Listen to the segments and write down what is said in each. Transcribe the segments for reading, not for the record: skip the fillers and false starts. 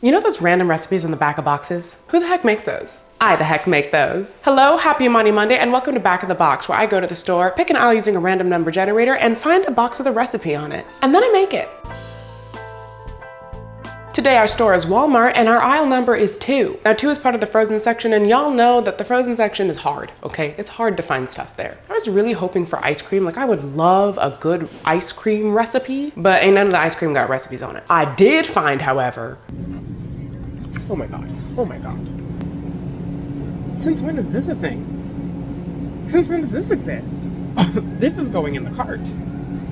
You know those random recipes in the back of boxes? Who the heck makes those? I the heck make those. Hello, happy Imani Monday, and welcome to Back of the Box, where I go to the store, pick an aisle using a random number generator, and find a box with a recipe on it. And then I make it. Today our store is Walmart and our aisle number is 2. Now 2 is part of the frozen section, and y'all know that the frozen section is hard, okay? It's hard to find stuff there. I was really hoping for ice cream. Like, I would love a good ice cream recipe, but ain't none of the ice cream got recipes on it. I did find, however, oh my God. Since when is this a thing? Since when does this exist? This is going in the cart.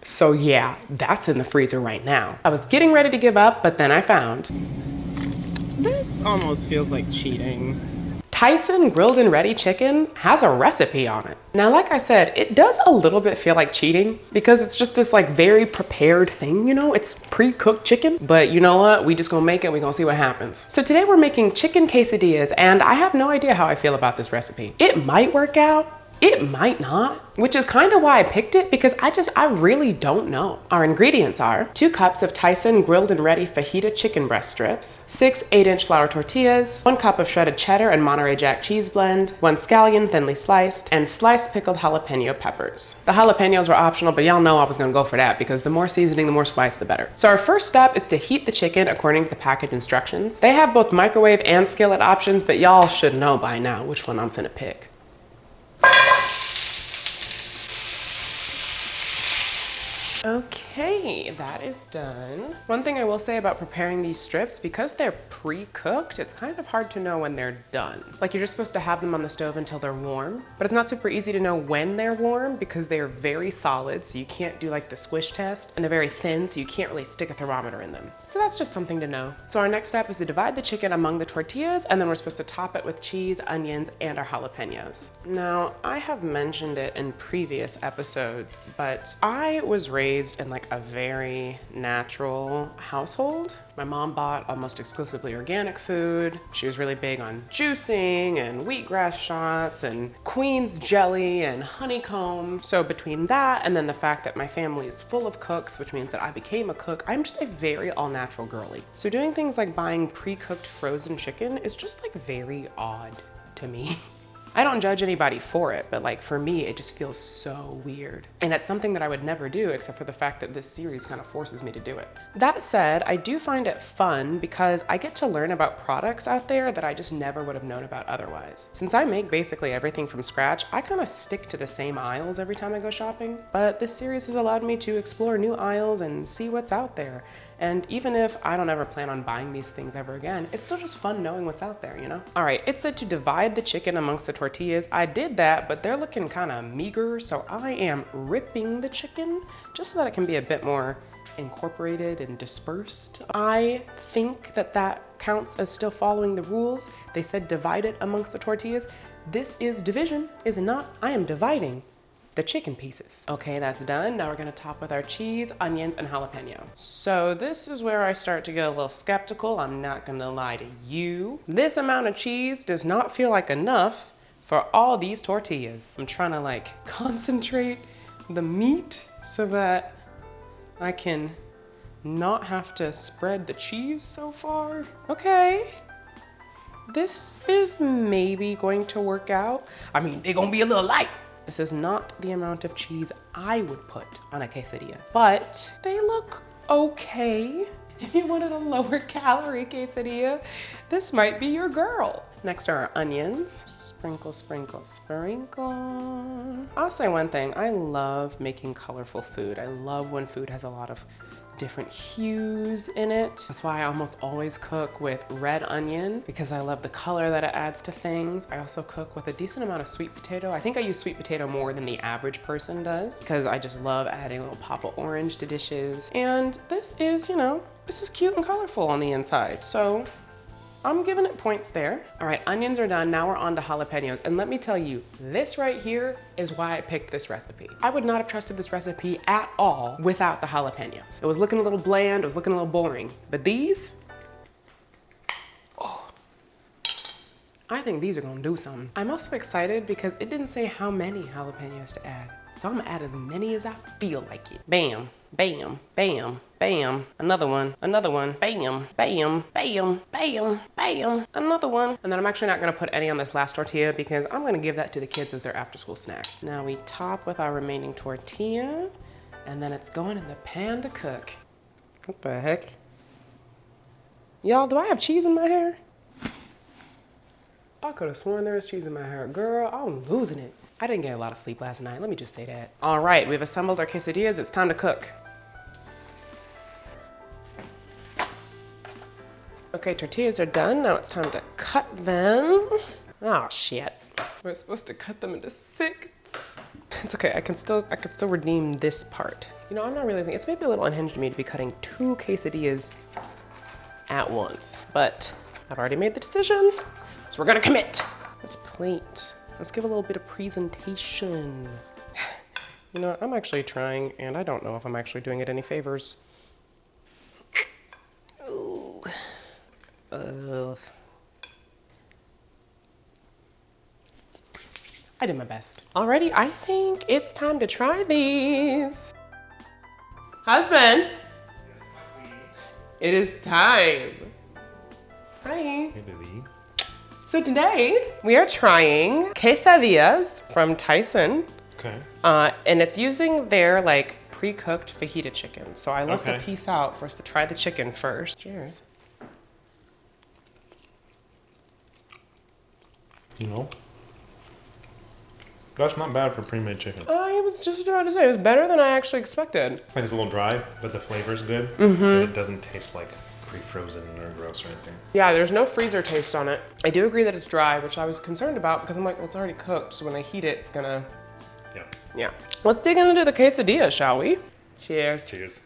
So yeah, that's in the freezer right now. I was getting ready to give up, but then I found. This almost feels like cheating. Tyson grilled and ready chicken has a recipe on it. Now, like I said, it does a little bit feel like cheating because it's just this like very prepared thing, you know? It's pre-cooked chicken, but you know what? We just gonna make it, we gonna see what happens. So today we're making chicken quesadillas, and I have no idea how I feel about this recipe. It might work out. It might not, which is kind of why I picked it, because I really don't know. Our ingredients are 2 cups of Tyson grilled and ready fajita chicken breast strips, 6 8-inch flour tortillas, 1 cup of shredded cheddar and Monterey Jack cheese blend, 1 scallion thinly sliced, and sliced pickled jalapeno peppers. The jalapenos were optional, but y'all know I was gonna go for that because the more seasoning, the more spice, the better. So our first step is to heat the chicken according to the package instructions. They have both microwave and skillet options, but y'all should know by now which one I'm finna pick. Okay, that is done. One thing I will say about preparing these strips, because they're pre-cooked, it's kind of hard to know when they're done. Like, you're just supposed to have them on the stove until they're warm, but it's not super easy to know when they're warm because they're very solid, so you can't do like the squish test, and they're very thin, so you can't really stick a thermometer in them. So that's just something to know. So our next step is to divide the chicken among the tortillas, and then we're supposed to top it with cheese, onions, and our jalapenos. Now, I have mentioned it in previous episodes, but I was raised in like a very natural household. My mom bought almost exclusively organic food. She was really big on juicing and wheatgrass shots and Queen's jelly and honeycomb. So between that and then the fact that my family is full of cooks, which means that I became a cook, I'm just a very all-natural girly. So doing things like buying pre-cooked frozen chicken is just like very odd to me. I don't judge anybody for it, but like for me, it just feels so weird. And it's something that I would never do except for the fact that this series kind of forces me to do it. That said, I do find it fun because I get to learn about products out there that I just never would have known about otherwise. Since I make basically everything from scratch, I kind of stick to the same aisles every time I go shopping. But this series has allowed me to explore new aisles and see what's out there. And even if I don't ever plan on buying these things ever again, it's still just fun knowing what's out there, you know? All right, it said to divide the chicken amongst the tortillas. I did that, but they're looking kind of meager, so I am ripping the chicken just so that it can be a bit more incorporated and dispersed. I think that that counts as still following the rules. They said divide it amongst the tortillas. This is division, is it not? I am dividing the chicken pieces. Okay, that's done. Now we're gonna top with our cheese, onions, and jalapeno. So this is where I start to get a little skeptical. I'm not gonna lie to you. This amount of cheese does not feel like enough for all these tortillas. I'm trying to like concentrate the meat so that I can not have to spread the cheese so far. Okay. This is maybe going to work out. I mean, they're gonna be a little light. This is not the amount of cheese I would put on a quesadilla, but they look okay. If you wanted a lower calorie quesadilla, this might be your girl. Next are our onions. Sprinkle, sprinkle, sprinkle. I'll say one thing, I love making colorful food. I love when food has a lot of different hues in it. That's why I almost always cook with red onion because I love the color that it adds to things. I also cook with a decent amount of sweet potato. I think I use sweet potato more than the average person does because I just love adding a little pop of orange to dishes. And this is, you know, this is cute and colorful on the inside. So I'm giving it points there. All right, onions are done. Now we're on to jalapenos. And let me tell you, this right here is why I picked this recipe. I would not have trusted this recipe at all without the jalapenos. It was looking a little bland, it was looking a little boring. But these, oh, I think these are gonna do something. I'm also excited because it didn't say how many jalapenos to add. So I'm gonna add as many as I feel like it. Bam, bam, bam, bam, another one, bam, bam, bam, bam, bam, another one. And then I'm actually not gonna put any on this last tortilla because I'm gonna give that to the kids as their after school snack. Now we top with our remaining tortilla, and then it's going in the pan to cook. What the heck? Y'all, do I have cheese in my hair? I could have sworn there was cheese in my hair. Girl, I'm losing it. I didn't get a lot of sleep last night, let me just say that. All right, we've assembled our quesadillas, it's time to cook. Okay, tortillas are done, now it's time to cut them. Oh shit. We're supposed to cut them into 6. It's okay, I can still redeem this part. You know, I'm not realizing, it's maybe a little unhinged of me to be cutting 2 quesadillas at once, but I've already made the decision, so we're gonna commit. This plate. Let's give a little bit of presentation. You know, I'm actually trying, and I don't know if I'm actually doing it any favors. Ooh. I did my best. Alrighty, I think it's time to try these. Husband. It is time. Hi. Hey, baby. So today we are trying quesadillas from Tyson. Okay. And it's using their like pre-cooked fajita chicken. So I left a Okay. piece out for us to try the chicken first. Cheers. You know, that's not bad for pre-made chicken. I was just about to say, it was better than I actually expected. Like it's a little dry, but the flavor's good. And it doesn't taste like pre-frozen or gross or anything. Yeah, there's no freezer taste on it. I do agree that it's dry, which I was concerned about because I'm like, well, it's already cooked. So when I heat it, it's gonna, Yeah. yeah. Let's dig into the quesadilla, shall we? Cheers. Cheers.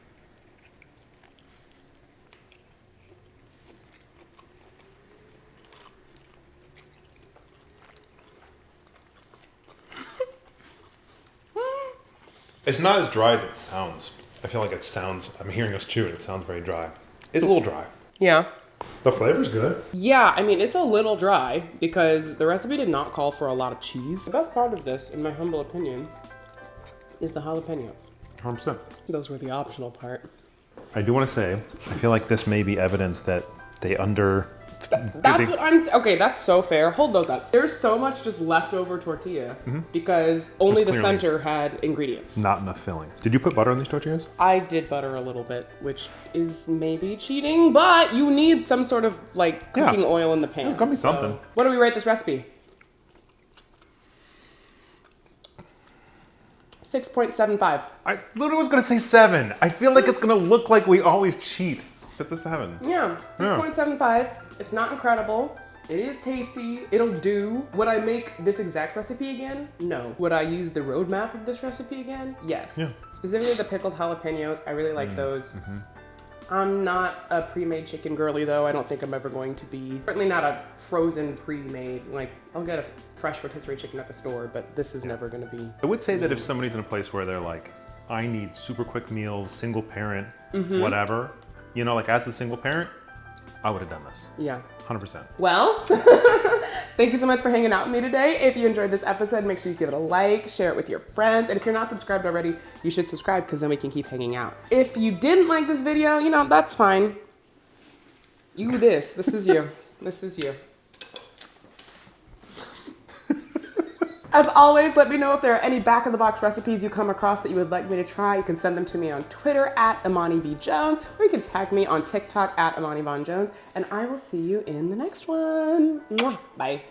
It's not as dry as it sounds. I feel like it sounds, I'm hearing us chew it, it sounds very dry. It's a little dry. Yeah. The flavor's good. Yeah, I mean, it's a little dry because the recipe did not call for a lot of cheese. The best part of this, in my humble opinion, is the jalapenos. 100%. Those were the optional part. I do want to say, I feel like this may be evidence that they That's what I'm, okay, that's so fair. Hold those up. There's so much just leftover tortilla because only the clearly center had ingredients. not enough filling. Did you put butter on these tortillas? I did butter a little bit, which is maybe cheating, but you need some sort of like cooking oil in the pan. There's gotta be something. So, what do we rate this recipe? 6.75. I literally was gonna say 7. I feel like it's gonna look like we always cheat. That's a 7. Yeah, 6.75. It's not incredible. It is tasty. It'll do. Would I make this exact recipe again? No. Would I use the roadmap of this recipe again? Yes. Yeah. Specifically the pickled jalapenos. I really like those. I'm not a pre-made chicken girly though. I don't think I'm ever going to be. Certainly not a frozen pre-made. Like, I'll get a fresh rotisserie chicken at the store, but this is never gonna be. I would say that if somebody's in a place where they're like, I need super quick meals, single parent, whatever, you know, like as a single parent, I would have done this. Yeah. 100%. Well, thank you so much for hanging out with me today. If you enjoyed this episode, make sure you give it a like, share it with your friends. And if you're not subscribed already, you should subscribe because then we can keep hanging out. If you didn't like this video, you know, that's fine. This is you. This is you. As always, let me know if there are any back-of-the-box recipes you come across that you would like me to try. You can send them to me on Twitter at Imani V. Jones, or you can tag me on TikTok at Imani Vaughn-Jones, and I will see you in the next one. Mwah. Bye.